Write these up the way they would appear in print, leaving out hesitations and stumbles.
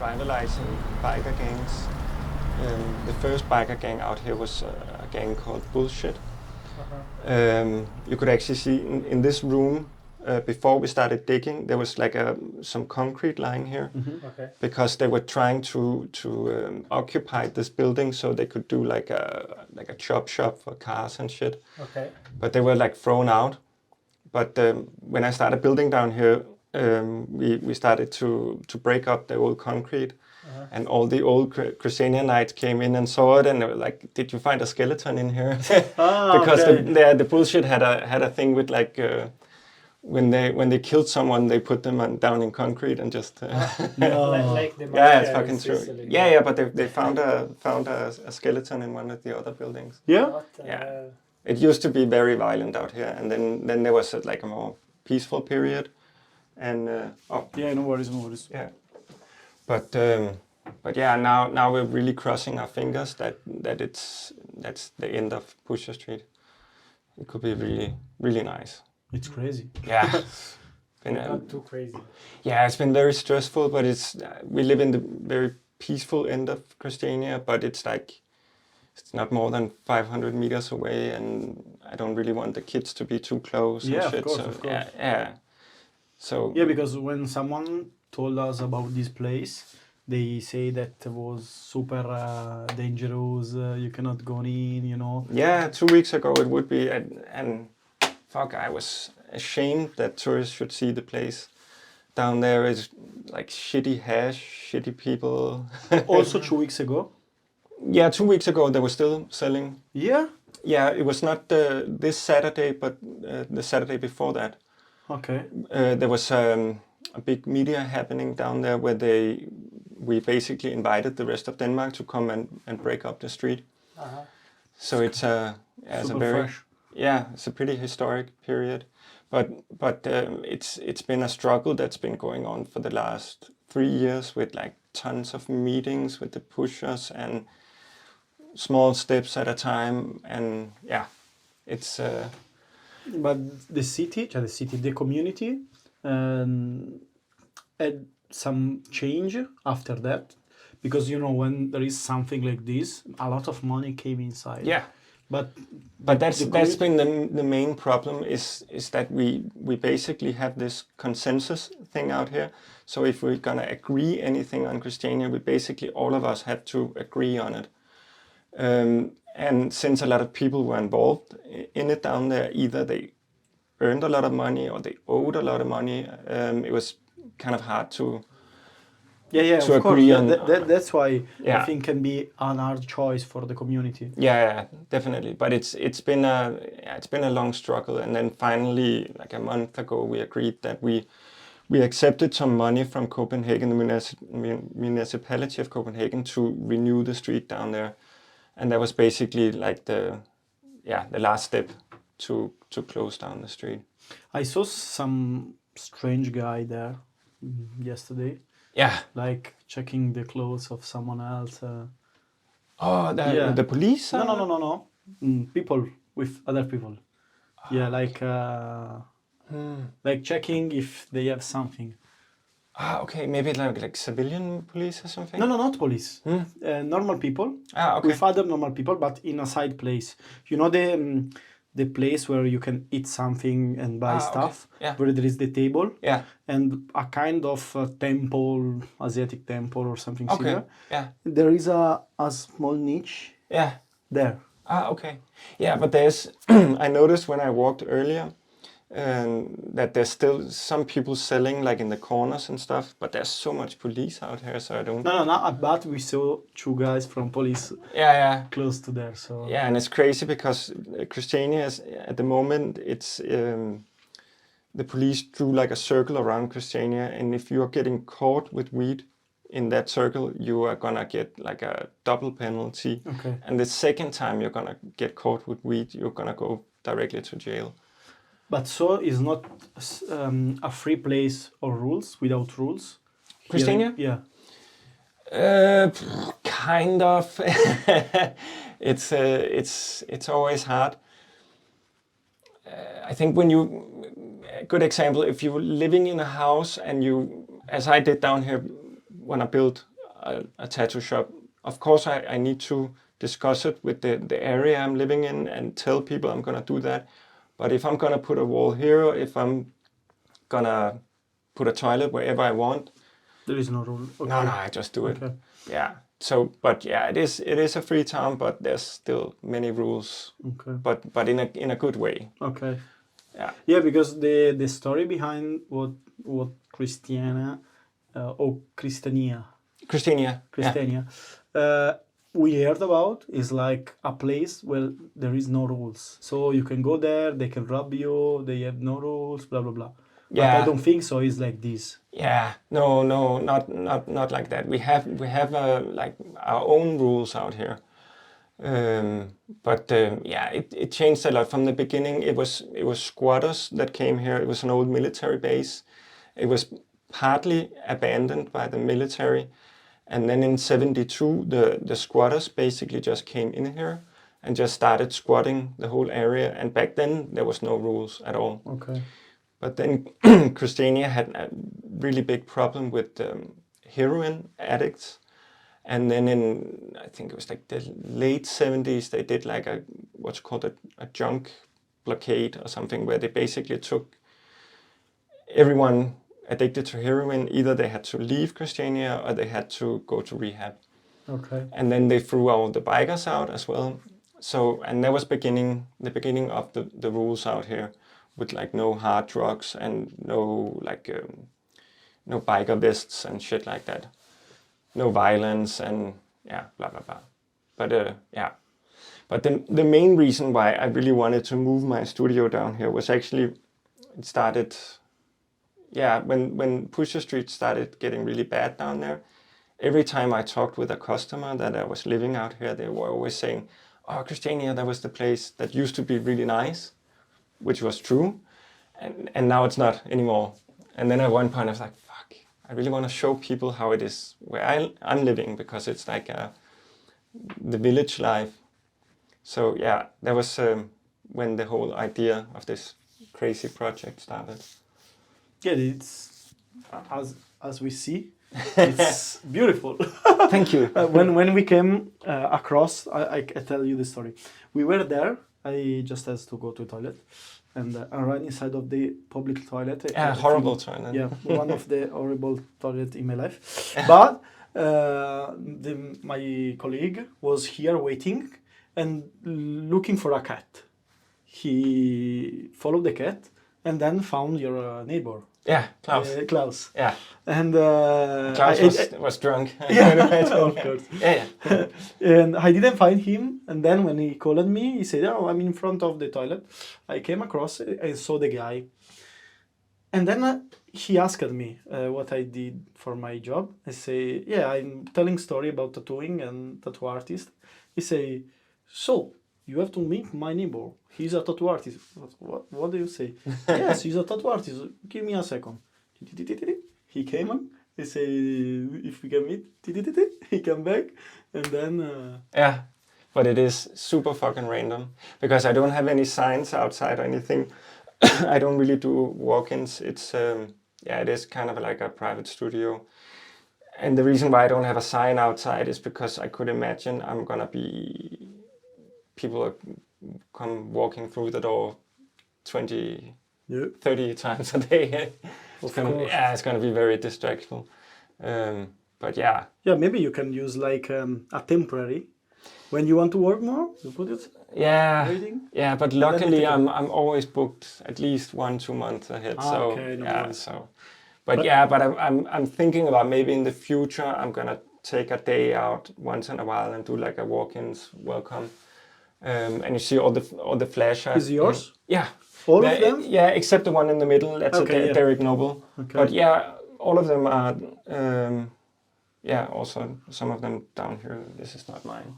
rivalizing biker gangs. The first biker gang out here was a gang called Bullshit. You could actually see in this room, before we started digging, there was like some concrete lying here, because they were trying to occupy this building so they could do like a chop shop for cars and shit. But they were like thrown out. But when I started building down here, we started to break up the old concrete. And all the old Christianianites came in and saw it, and they were like, "Did you find a skeleton in here?" Because the Bullshit had a thing with like when they killed someone, they put them down in concrete and just. Like the yeah, it's fucking true. Yeah, but they found a skeleton in one of the other buildings. Yeah. Yeah. It used to be very violent out here, and then there was like a more peaceful period, and Yeah, no worries. Yeah. But yeah, now we're really crossing our fingers that that's the end of Pusher Street. It could be really nice. It's crazy. Yeah. Not too crazy. Yeah, it's been very stressful, but we live in the very peaceful end of Christiania, but it's not more than 500 meters away, and I don't really want the kids to be too close. Yeah, and shit, of course. Yeah. So yeah, because when someone told us about this place, they say that it was super dangerous. You cannot go in, you know. Yeah, 2 weeks ago it would be, and fuck, I was ashamed that tourists should see the place. Down there is like shitty hash, shitty people. Also 2 weeks ago. Yeah, 2 weeks ago they were still selling. Yeah. Yeah, it was not this Saturday, but the Saturday before that. Okay. There was a big media happening down there where we basically invited the rest of Denmark to come and break up the street. So it's it's a very fresh. Yeah, it's a pretty historic period, but it's been a struggle that's been going on for the last 3 years with like tons of meetings with the pushers and small steps at a time, and yeah, it's. But the community had some change after that, because you know when there is something like this, a lot of money came inside. Yeah, but that's been the main problem is that we basically have this consensus thing out here. So if we're gonna agree anything on Christiania, we basically all of us have to agree on it. And since a lot of people were involved in it down there, either they earned a lot of money or they owed a lot of money. It was kind of hard to to agree course. on. That's why Yeah. I think can be an hard choice for the community. Yeah, definitely. But it's been a long struggle, and then finally, like a month ago, we agreed that we accepted some money from Copenhagen, the municipality of Copenhagen, to renew the street down there, and that was basically like the last step to close down the street. I saw some strange guy there yesterday. Yeah. Like checking the clothes of someone else. The police? No. People with other people. Yeah, like checking if they have something. Okay, maybe like civilian police or something? No, not police. Normal people. Okay. With other normal people, but in a side place. You know the place where you can eat something and buy stuff, where there is the table, and a kind of temple, Asiatic temple or something similar. There is a small niche there. Okay. Yeah, but there's, I noticed when I walked earlier, that there's still some people selling like in the corners and stuff, but there's so much police out here, so I don't. No. But we saw 2 guys from police. Close to there. So. Yeah, and it's crazy because Christiania is at the moment it's the police drew like a circle around Christiania, and if you are getting caught with weed in that circle, you are gonna get like a double penalty. Okay. And the second time you're gonna get caught with weed, you're gonna go directly to jail. But so is not a free place or rules, without rules? Christiania? Yeah. Kind of. It's always hard. I think a good example, if you're living in a house and you, as I did down here when I built a tattoo shop, of course I need to discuss it with the area I'm living in and tell people I'm gonna do that. But if I'm gonna put a wall here, if I'm gonna put a toilet wherever I want, there is no rule. Okay. No, I just do it. Okay. Yeah. So, but yeah, it is a free town, but there's still many rules. Okay. But in a good way. Okay. Yeah. Yeah, because the story behind what Christiania or Christiania. We heard about is like a place where there is no rules. So you can go there, they can rob you, they have no rules, blah blah blah. Yeah. But I don't think so. It's like this. Yeah. No, not like that. We have like our own rules out here. But it changed a lot from the beginning. It was squatters that came here. It was an old military base. It was partly abandoned by the military, and then in '72 the squatters basically just came in here and just started squatting the whole area. And back then there was no rules at all. Okay. But then Christiania had a really big problem with heroin addicts. And then in, I think it was like the late 70s, they did like what's called a junk blockade or something, where they basically took everyone addicted to heroin. Either they had to leave Christiania or they had to go to rehab. Okay. And then they threw all the bikers out as well. So, and that was the beginning of the rules out here, with like no hard drugs and no no biker vests and shit like that. No violence and blah blah blah. But the main reason why I really wanted to move my studio down here was actually it started when Pusher Street started getting really bad down there. Every time I talked with a customer that I was living out here, they were always saying, "Oh, Christiania, that was the place that used to be really nice," which was true, and now it's not anymore. And then at one point I was like, fuck, I really want to show people how it is where I'm living, because it's like the village life. So yeah, that was when the whole idea of this crazy project started. Yeah, it's as we see, it's beautiful. Thank you. When we came across, I tell you the story. We were there. I just had to go to the toilet, and right inside of the public toilet. Horrible toilet. Yeah, one of the horrible toilet in my life. But my colleague was here waiting and looking for a cat. He followed the cat and then found your neighbor. Yeah, Klaus. Klaus. Yeah. And Klaus was drunk. Yeah, of course. Yeah. And I didn't find him. And then when he called me, he said, "Oh, I'm in front of the toilet." I came across and saw the guy. And then he asked me what I did for my job. I say, "Yeah, I'm telling story about tattooing and tattoo artist." He say, "So you have to meet my neighbor. He's a tattoo artist." What do you say? "Yes, he's a tattoo artist. Give me a second." He came on. He say, "If we can meet." He came back, and then. Yeah, but it is super fucking random, because I don't have any signs outside or anything. I don't really do walk-ins. It's it is kind of like a private studio. And the reason why I don't have a sign outside is because I could imagine I'm gonna be people come walking through the door 20, 30 times a day. It's gonna be very distractful. But yeah. Yeah, maybe you can use like a temporary. When you want to work more, you put it. Yeah, yeah. But luckily, I'm always booked at least 1-2 months ahead. So okay, no yeah, worries. so. But I'm thinking about maybe in the future I'm gonna take a day out once in a while and do like a walk-ins welcome. And you see all the flashers. Is yours? Yeah. All of them? Yeah, except the one in the middle. That's Derek Noble. Okay. But yeah, all of them are. Also some of them down here. This is not mine.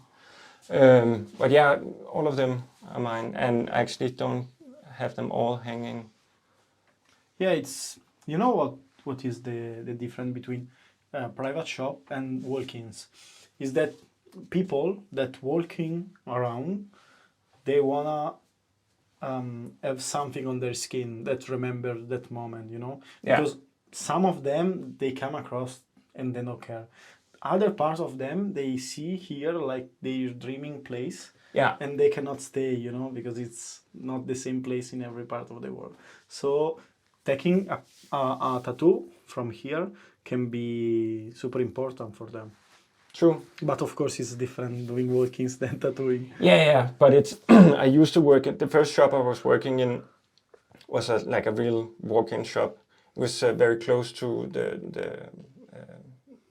But yeah, all of them are mine, and I actually don't have them all hanging. Yeah, it's what is the difference between private shop and walk-ins? Is that people that walking around, they wanna have something on their skin that remember that moment, Yeah. Because some of them they come across and they don't care. other parts of them, they see here like their dreaming place. Yeah. And they cannot stay, because it's not the same place in every part of the world. So taking a tattoo from here can be super important for them. True. But of course, it's different doing walk-ins than tattooing. Yeah. But it's I used to work at the first shop I was working in was like a real walk-in shop. It was very close to the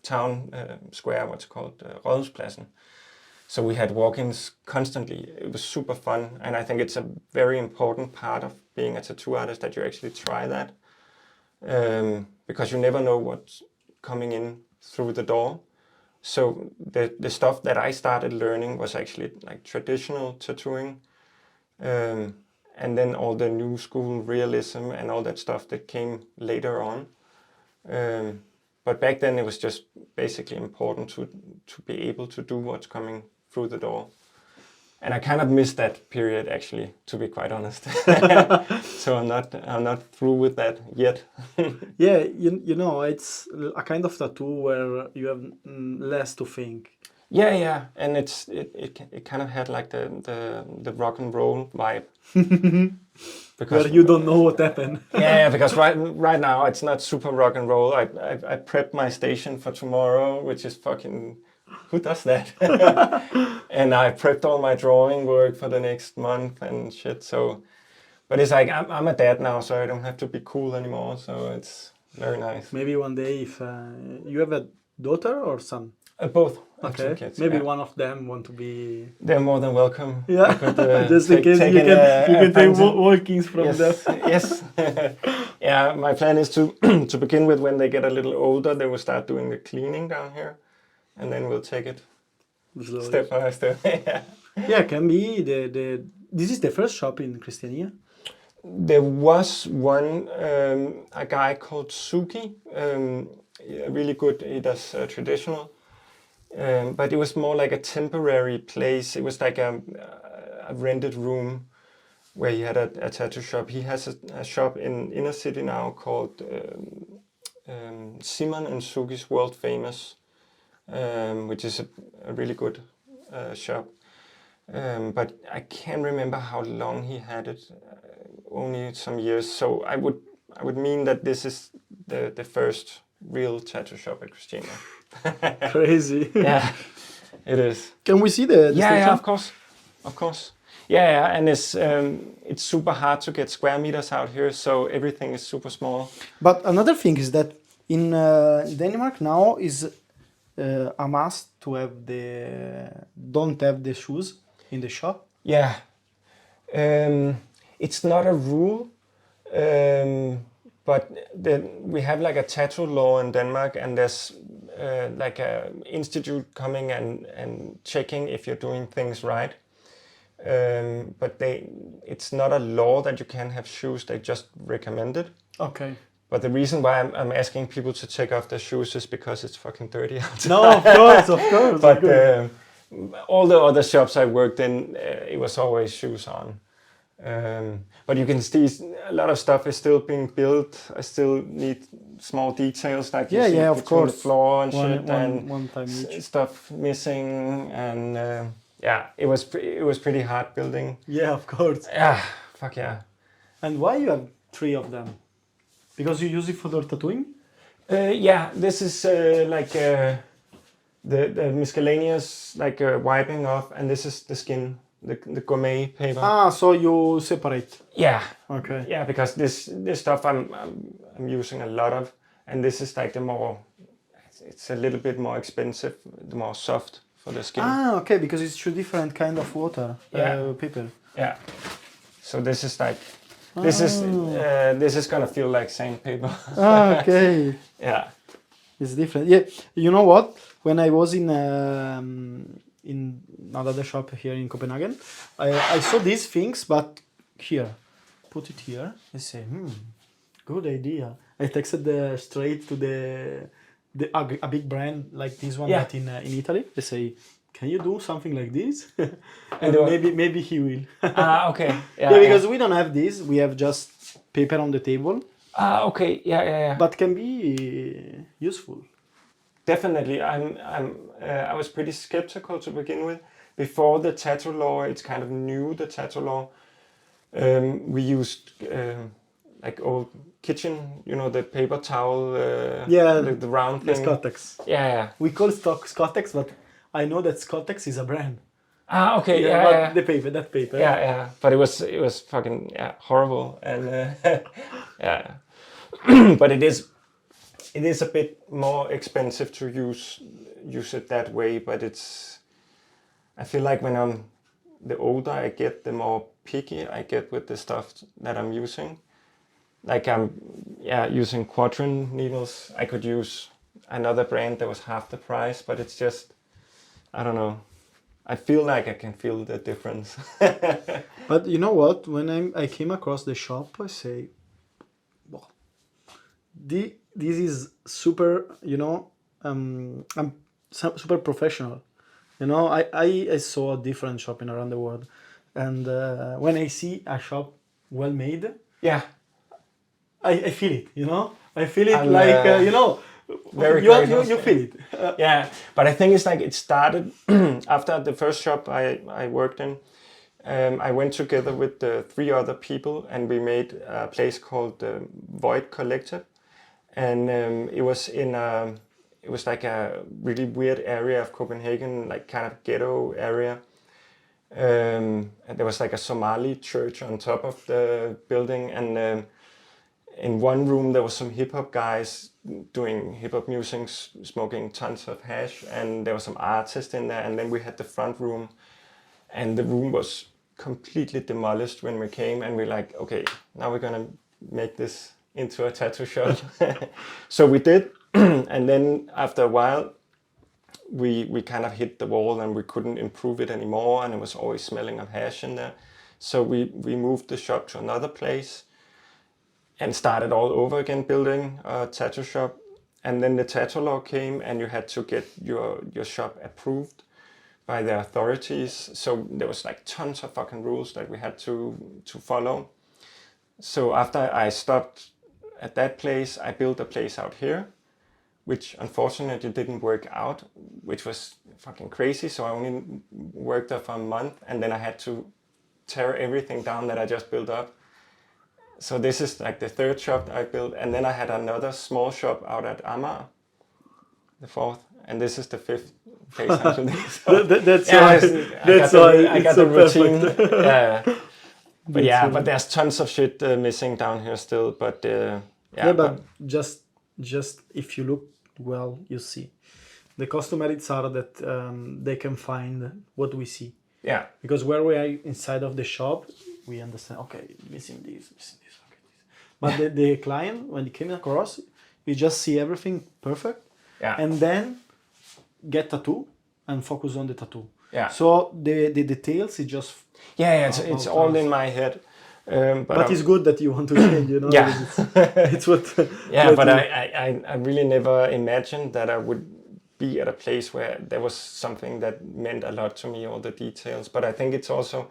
town square, what's called Rådhuspladsen. So we had walk-ins constantly. It was super fun, and I think it's a very important part of being a tattoo artist that you actually try that, because you never know what's coming in through the door. So the stuff that I started learning was actually like traditional tattooing, and then all the new school realism and all that stuff that came later on. But back then it was just basically important to be able to do what's coming through the door. And I kind of missed that period, actually, to be quite honest. So I'm not through with that yet. Yeah, it's a kind of tattoo where you have less to think. Yeah, and it kind of had like the rock and roll vibe. Because where you don't know what happened. Yeah, because right now it's not super rock and roll. I prepped my station for tomorrow, which is fucking... Who does that? And I prepped all my drawing work for the next month and shit. So, but it's like I'm a dad now, so I don't have to be cool anymore. So it's very nice. Maybe one day, if you have a daughter or son. Both. Okay. 2 kids. Maybe one of them want to be. They're more than welcome. Yeah. Just in case you can take walk-ins from them. Yes. Yeah. My plan is to begin with, when they get a little older, they will start doing the cleaning down here. And then we'll take it slowly. Step by step. Yeah, can be this is the first shop in Christiania. There was one, a guy called Suki, really good. He does traditional, but it was more like a temporary place. It was like a rented room where he had a tattoo shop. He has a shop in inner city now called Simon and Suki's World Famous. Which is a really good shop. But I can't remember how long he had it, only some years. So I would mean that this is the first real tattoo shop at Christiania. Crazy. Yeah, it is. Can we see the yeah, station? Yeah, of course. Yeah, and it's super hard to get square meters out here, so everything is super small. But another thing is that in Denmark now is a must to have don't have the shoes in the shop. Yeah, it's not a rule, but we have like a tattoo law in Denmark, and there's like a institute coming and checking if you're doing things right. But it's not a law that you can have shoes. They just recommend it. Okay. But the reason why I'm asking people to take off their shoes is because it's fucking dirty outside. No, of course. But all the other shops I worked in, it was always shoes on. But you can see a lot of stuff is still being built. I still need small details like you see of course. The floor and one time each. Stuff missing, and it was pretty hard building. Yeah, of course. Yeah, fuck yeah. And why you have 3 of them? Because you use it for the tattooing? Yeah, this is like the miscellaneous, like wiping off, and this is the skin, the gourmet paper. Ah, so you separate? Yeah. Okay. Yeah, because this stuff I'm using a lot of, and this is like it's a little bit more expensive, the more soft for the skin. Ah, okay, because it's 2 different kind of water, paper. Yeah. So this is like. This is gonna feel like sandpaper. Okay. Yeah. It's different. Yeah. You know what? When I was in another shop here in Copenaghen, I saw these things, but here, put it here. I say, good idea. I texted straight to a big brand like this one, but in Italy. They say, can you do something like this? And maybe he will. Okay. Yeah, because we don't have this. We have just paper on the table. Okay. Yeah. But can be useful. definitely. I was pretty skeptical to begin with. Before the tattoo law, it's kind of new, the tattoo law. We used like old kitchen, the paper towel, the round thing. The Scottex. Yeah. We call Scottex, but I know that Scottex is a brand. Ah, okay, yeah. The paper, that paper. Yeah. But it was fucking horrible, and yeah. But it is a bit more expensive to use it that way. But I feel like the older I get, the more picky I get with the stuff that I'm using. Like I'm using quadrant needles. I could use another brand that was half the price, but it's just, I don't know. I feel like I can feel the difference. But you know what? When I came across the shop, I say, well, this is super, I'm super professional. I saw a different shopping around the world. And when I see a shop well made, I feel it, I feel it very you feel it. Yeah, but I think it's like it started after the first shop I worked in. I went together with 3 other people, and we made a place called the Void Collective, and it was like a really weird area of Copenhagen, like kind of ghetto area. And there was like a Somali church on top of the building, and in one room there was some hip hop guys doing hip hop music, smoking tons of hash, and there was some artists in there. And then we had the front room, and the room was completely demolished when we came, and we're like, okay, now we're gonna make this into a tattoo shop. So we did, and then after a while we kind of hit the wall, and we couldn't improve it anymore, and it was always smelling of hash in there. So we moved the shop to another place and started all over again, building a tattoo shop. And then the tattoo law came, and you had to get your shop approved by the authorities. So there was like tons of fucking rules that we had to follow. So after I stopped at that place, I built a place out here, which unfortunately didn't work out, which was fucking crazy. So I only worked there for a month, and then I had to tear everything down that I just built up. So this is like the 3rd shop I built, and then I had another small shop out at Amager, the 4th, and this is the 5th place after this. So that's why I got the routine. But there's tons of shit missing down here still. But but just if you look well, you see the customers are that they can find what we see. Yeah. Because where we are inside of the shop, we understand. Okay, missing this. Okay, this. But the client, when he came across, we just see everything perfect. Yeah. And then get tattoo and focus on the tattoo. Yeah. So the details is just. It's all in my head. But it's good that you want to change, Yeah. It's what. But I really never imagined that I would be at a place where there was something that meant a lot to me, all the details. But I think it's also,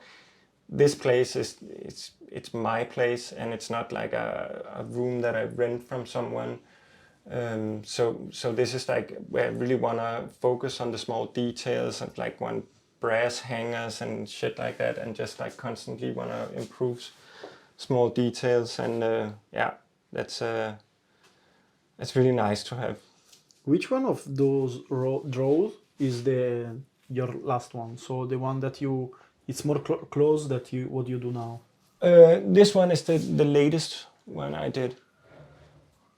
this place it's my place, and it's not like a room that I rent from someone. So this is like where I really want to focus on the small details, and like one brass hangers and shit like that, and just like constantly want to improve small details. And that's really nice to have. Which one of those draws is your last one? So the one that it's more close that what you do now. This one is the latest one I did.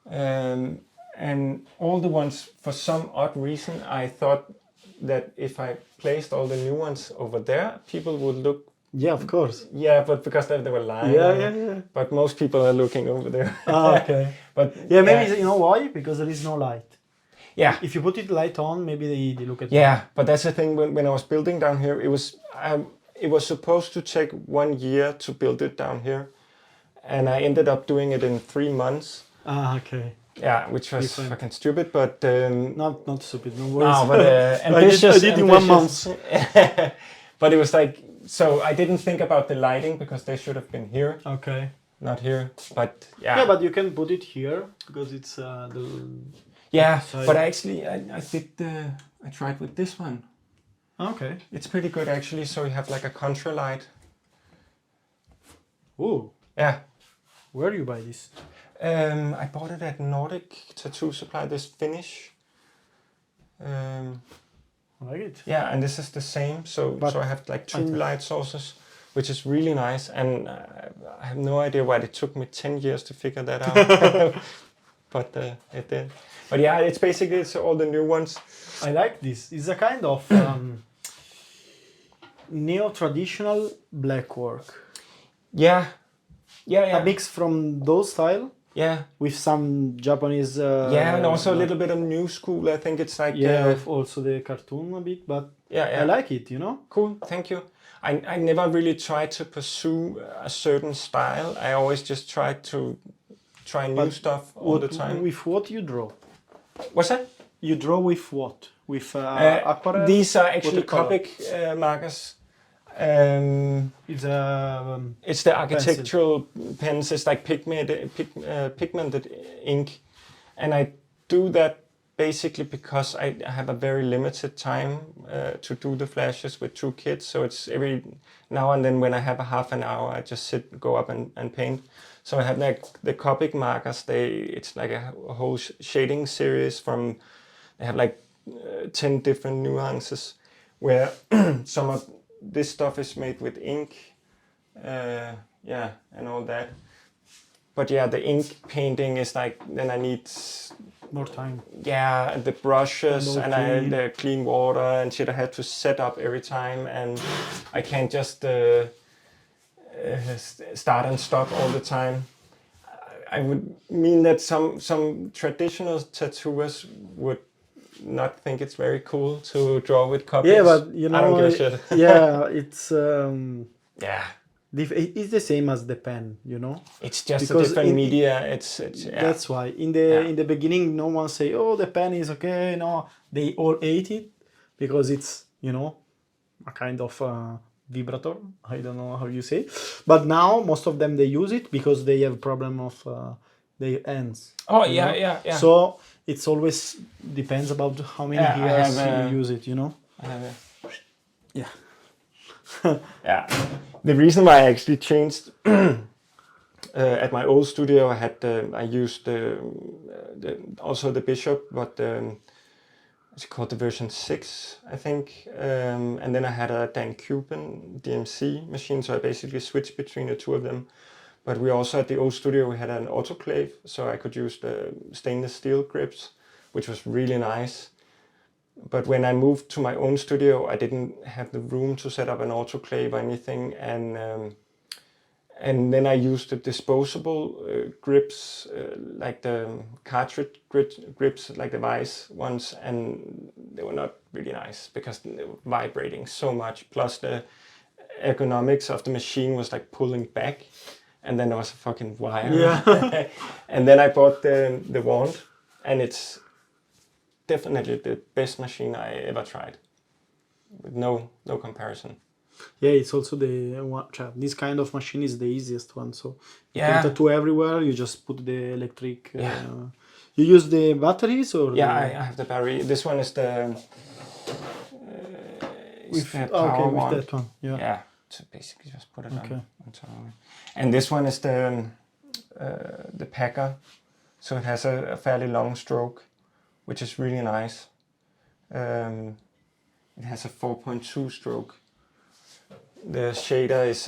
And all the ones, for some odd reason, I thought that if I placed all the new ones over there, people would look. Yeah, of course. Yeah, but because they were lying. Yeah. But most people are looking over there. Okay. But maybe you know why? Because there is no light. Yeah. If you put it light on, maybe they look at. Yeah, but that's the thing. When I was building down here, it was supposed to take 1 year to build it down here, and I ended up doing it in 3 months. Okay. Yeah, which was fucking stupid, but not stupid. No worries. No, but ambitious. I did in 1 month. But it was like, so I didn't think about the lighting because they should have been here. Okay. Not here, but yeah. Yeah, but you can put it here because it's Yeah, but actually I tried with this one. Okay. It's pretty good actually. So you have like a contra light. Oh. Yeah. Where do you buy this? I bought it at Nordic Tattoo Supply. This Finnish. I like it. Yeah, and this is the same. So I have like 2 light sources, which is really nice. And I have no idea why it took me 10 years to figure that out. But it did. But yeah, it's all the new ones. I like this. It's a kind of neo-traditional black work. Yeah. A mix from those style. Yeah. With some Japanese... and also a little bit of new school. I think it's like... also the cartoon a bit, but I like it, Cool, thank you. I never really tried to pursue a certain style. I always just tried to try new stuff all the time. With what you draw? What's that? You draw with what? With aquarelle? These are actually Copic markers. It's the architectural pens. It's like pigmented ink, and I do that basically because I have a very limited time to do the flashes with 2 kids. So it's every now and then when I have a half an hour, I just go up and paint. So I have like the Copic markers. It's like a whole shading series from. They have like 10 different nuances, where some of this stuff is made with ink, and all that. But the ink painting is like, then I need more time. Yeah, the brushes and the clean water and shit I have to set up every time, and I can't just start and stop all the time. I would mean that some traditional tattooers would not think it's very cool to draw with copies. Yeah, but I don't give a shit. Yeah, it's it's the same as the pen, It's just because a different media. It's That's why in the beginning no one say, oh, the pen is okay. No, they all ate it because it's a kind of vibrator. I don't know how you say, but now most of them they use it because they have problem of their hands. Oh yeah. So it's always depends about how many years you use it. I have it. Yeah. Yeah. The reason why I actually changed at my old studio, I used also the Bishop, but it's called the version 6, I think. And then I had a Dan Cuban DMC machine, so I basically switched between the two of them. But we also at the old studio we had an autoclave, so I could use the stainless steel grips, which was really nice. But when I moved to my own studio, I didn't have the room to set up an autoclave or anything, and then I used the disposable grips, like the cartridge grips, like the Vice ones, and they were not really nice because they were vibrating so much. Plus the ergonomics of the machine was like pulling back, and then there was a fucking wire. Yeah. And then I bought the wand, and it's definitely the best machine I ever tried, with no comparison. Yeah, it's also this kind of machine is the easiest one. So you can tattoo everywhere. You just put the electric. You use the batteries or? Yeah, I have the battery. This one is the with that one. Yeah. So basically, just put it on top of it. And this one is the packer, so it has a fairly long stroke, which is really nice. It has a 4.2 stroke. The shader is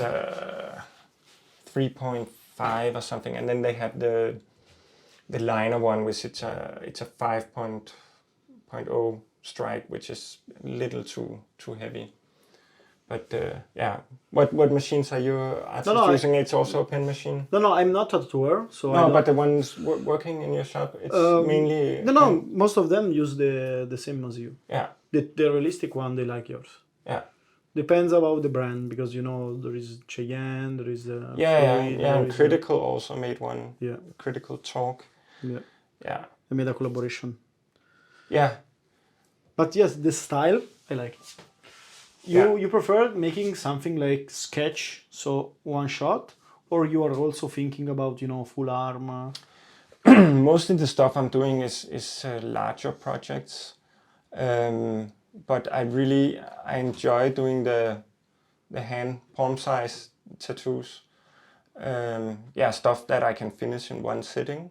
3.5 or something, and then they have the liner one, which it's a 5.0 strike, which is a little too heavy. But what machines are you using? It's also a pen machine. No, I'm not a tattooer, so but the ones working in your shop, it's mainly. No, most of them use the same as you. Yeah. The realistic one, they like yours. Yeah. Depends about the brand, because there is Cheyenne, there is and Critical also made one. Yeah. Critical Talk. Yeah. They made a collaboration. Yeah. But yes, the style I like it. You prefer making something like sketch, so one shot, or you are also thinking about full arm? mostly the stuff I'm doing is larger projects, but I enjoy doing the hand palm size tattoos. Stuff that I can finish in one sitting.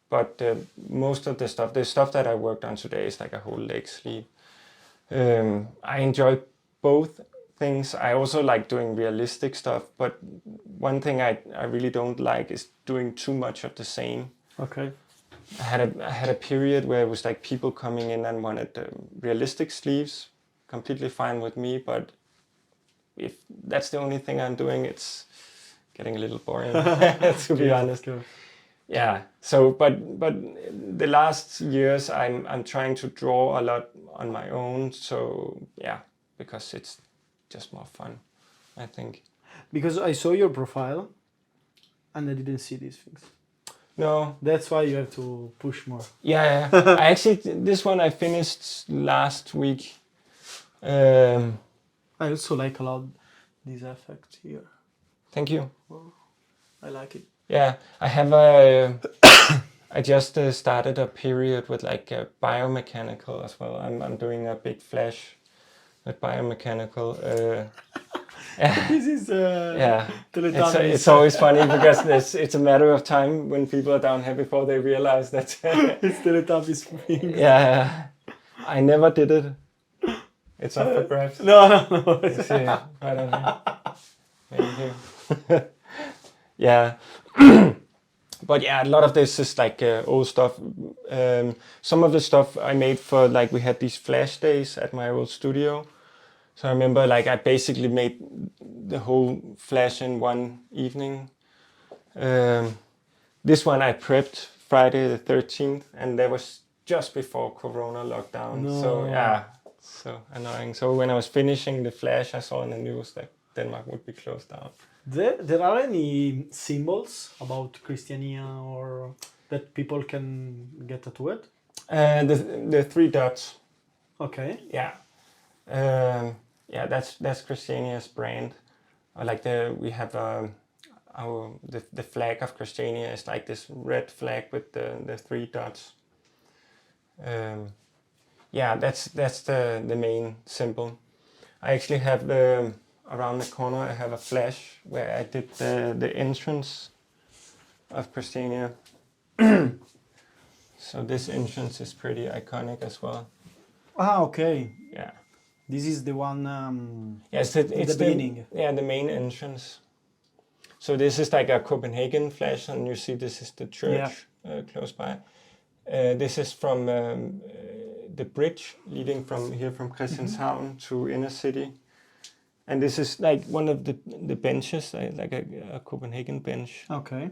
But most of the stuff that I worked on today is like a whole leg sleeve. I enjoy both things. I also like doing realistic stuff, but one thing I really don't like is doing too much of the same. Okay. I had a period where it was like people coming in and wanted realistic sleeves, completely fine with me, but if that's the only thing I'm doing, it's getting a little boring, to be honest. Cool. Yeah. So, but the last years I'm trying to draw a lot on my own. So yeah, because it's just more fun, I think. Because I saw your profile, and I didn't see these things. No. That's why you have to push more. Yeah. I actually, this one I finished last week. I also like a lot these effects here. Thank you. Well, I like it. Yeah, I have I just started a period with like biomechanical as well. I'm doing a big flash with biomechanical. This is it's always funny because it's a matter of time when people are down here before they realize that it's Teletubbies thing. Yeah, I never did it. It's up for grabs. No. You see it right on here. Maybe here. Yeah. But yeah, a lot of this is like old stuff. Some of the stuff I made for like, we had these flash days at my old studio. So I remember like I basically made the whole flash in one evening. This one I prepped Friday the 13th, and that was just before Corona lockdown. No. So yeah, so annoying. So when I was finishing the flash, I saw in the news that Denmark would be closed down. There are any symbols about Christiania or that people can get tattooed? The three dots. Okay. Yeah. That's Christiania's brand. Like we have the flag of Christiania is like this red flag with the three dots. That's the main symbol. I actually have around the corner I have a flash where I did the entrance of Christiania. So this entrance is pretty iconic as well. Ah, okay. Yeah. This is the one. It's the beginning. The main entrance. So this is like a Copenaghen flash, and you see this is the church close by. This is from the bridge leading from Christianshavn to inner city. And this is like one of the benches, like a Copenhagen bench. Okay.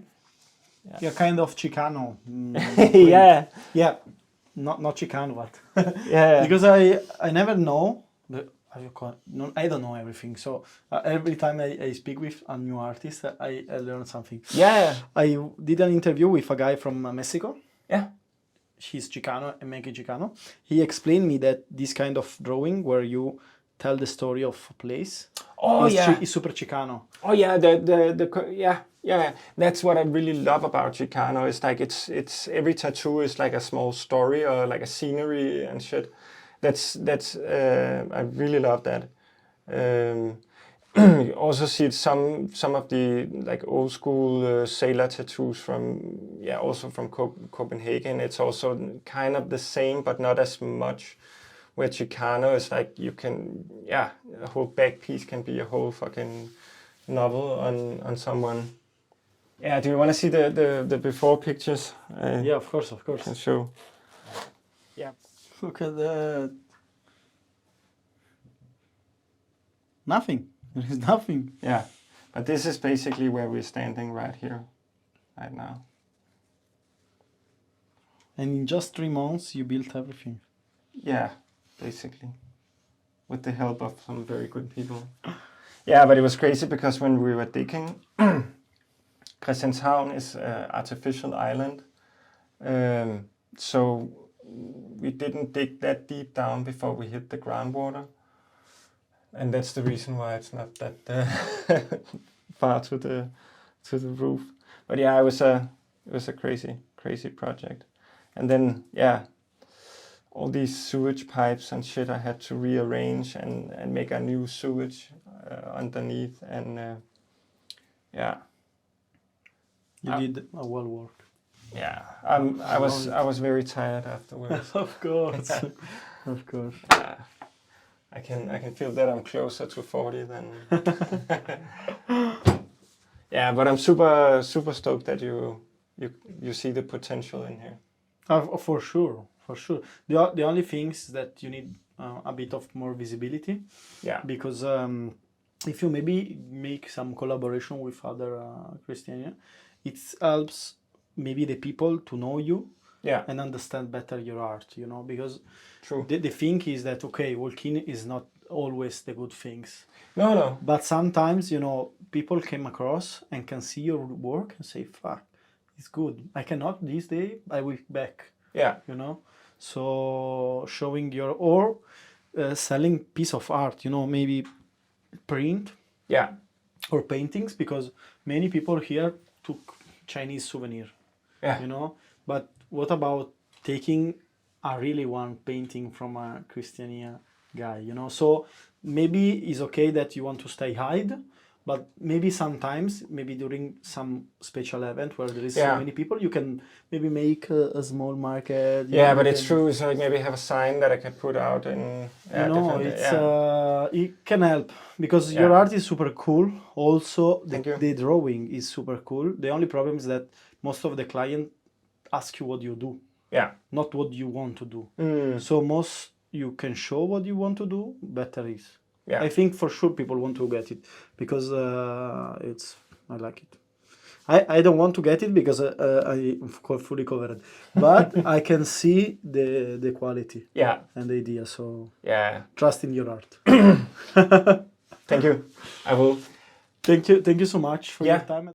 Yeah, kind of Chicano. Yeah. Yeah. Not Chicano, but yeah. Because I never know. I don't know everything. So every time I speak with a new artist, I learn something. Yeah. I did an interview with a guy from Mexico. Yeah. He's Chicano and make it Chicano. He explained me that this kind of drawing where you tell the story of a place. Is super Chicano. Oh yeah, yeah. That's what I really love about Chicano. It's like it's every tattoo is like a small story or like a scenery and shit. That's I really love that. You also see some of the like old school sailor tattoos also from Copenhagen. It's also kind of the same, but not as much. Where Chicano is like a whole back piece can be a whole fucking novel on someone. Yeah, do you want to see the before pictures? Yeah, of course. I can show. Yeah. Look at that. Nothing. There is nothing. Yeah, but this is basically where we're standing right here, right now. And in just 3 months, you built everything. Yeah, basically, with the help of some very good people. Yeah, but it was crazy because when we were digging, Christianshavn is an artificial island, so we didn't dig that deep down before we hit the groundwater, and that's the reason why it's not that far to the roof. But yeah, it was a crazy project. And then all these sewage pipes and shit I had to rearrange and make a new sewage underneath, and You did a well work. Yeah, I was very tired afterwards. Of course, of course. I can feel that I'm closer to 40 than. Yeah, but I'm super stoked that you see the potential in here. For sure. The only thing is that you need a bit of more visibility. Yeah. Because if you maybe make some collaboration with other Christiania, it helps maybe the people to know you. Yeah. And understand better your art, because True. The thing is that, okay, walking is not always the good things. No. But sometimes, people came across and can see your work and say, fuck, it's good. I cannot this day, I will back. Yeah. So showing or selling piece of art, maybe print. Yeah. Or paintings, because many people here took Chinese souvenir. Yeah. But what about taking a really one painting from a Christiania guy, So maybe it's okay that you want to stay hide, but maybe sometimes, maybe during some special event where there is so many people, you can maybe make a small market. Yeah, but it's true. So maybe have a sign that I can put out in. It can help because your art is super cool. Also, the drawing is super cool. The only problem is that most of the client ask you what you do. Yeah. Not what you want to do. So most you can show what you want to do, better is. Yeah. I think for sure people want to get it because I like it. I don't want to get it because I'm fully covered, but I can see the quality. Yeah. And the idea. So trust in your art. Thank you. I will. Thank you so much for your time.